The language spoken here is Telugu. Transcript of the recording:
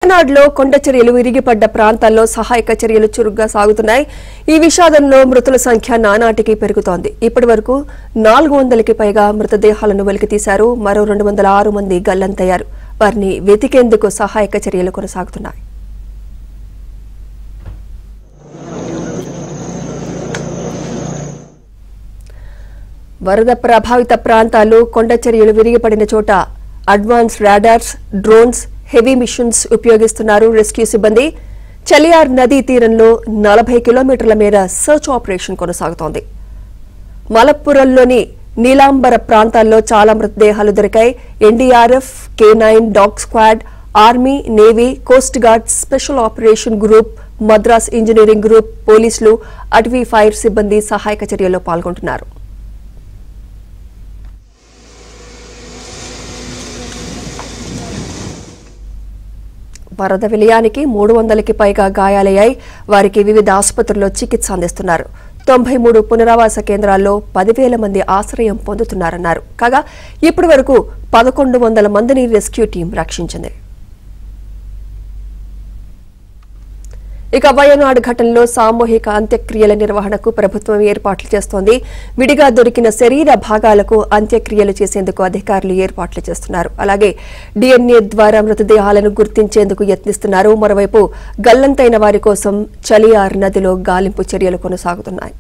వయనాడులో కొండ చర్యలు విరిగిపడ్డ ప్రాంతాల్లో సహాయక చర్యలు చురుగ్గా సాగుతున్నాయి. ఈ విషాదంలో మృతుల సంఖ్య నానాటికి పెరుగుతోంది. ఇప్పటివరకు 400కి పైగా మృతదేహాలను వెలికితీశారు. మరో 206 మంది గల్లంతయ్యారు. వారిని వెతికేందుకు సహాయక చర్యలు కొనసాగుతున్నాయి. వరద ప్రభావిత ప్రాంతాలు, కొండ చర్యలు విరిగిపడిన చోట advance radars, drones, heavy machines ఉపయోగిస్తున్నారు రెస్క్యూ సిబ్బంది. చలియార్ నదీ తీరంలో 40 కిలోమీటర్ల మేర సర్చ్ ఆపరేషన్ కొనసాగుతోంది. మలప్పురంలోని నీలాంబర ప్రాంతాల్లో చాలా మృతదేహాలు దొరికాయి. NDRF, K9 dog squad, army, navy, coast guard, special operation group, Madras engineering group, పోలీసులు, అటవీ ఫైర్ సిబ్బంది సహాయక చర్యల్లో పాల్గొంటున్నారు. వరద విలయానికి 300కి పైగా గాయాలయ్యాయి. వారికి వివిధ ఆసుపత్రుల్లో చికిత్స అందిస్తున్నారు. 93 పునరావాస కేంద్రాల్లో 10,000 మంది ఆశ్రయం పొందుతున్నారన్నారు. కాగా ఇప్పటి వరకు 1100 మందిని రెస్క్యూ టీం రక్షించింది. ఇక వయనాడు ఘటనలో సామూహిక అంత్యక్రియల నిర్వహణకు ప్రభుత్వం ఏర్పాట్లు చేస్తోంది. విడిగా దొరికిన శరీర భాగాలకు అంత్యక్రియలు చేసేందుకు అధికారులు ఏర్పాట్లు చేస్తున్నారు. అలాగే DNA ద్వారా మృతదేహాలను గుర్తించేందుకు యత్నిస్తున్నారు. మరోవైపు గల్లంతైన వారి కోసం చలియార్ నదిలో గాలింపు చర్యలు కొనసాగుతున్నాయి.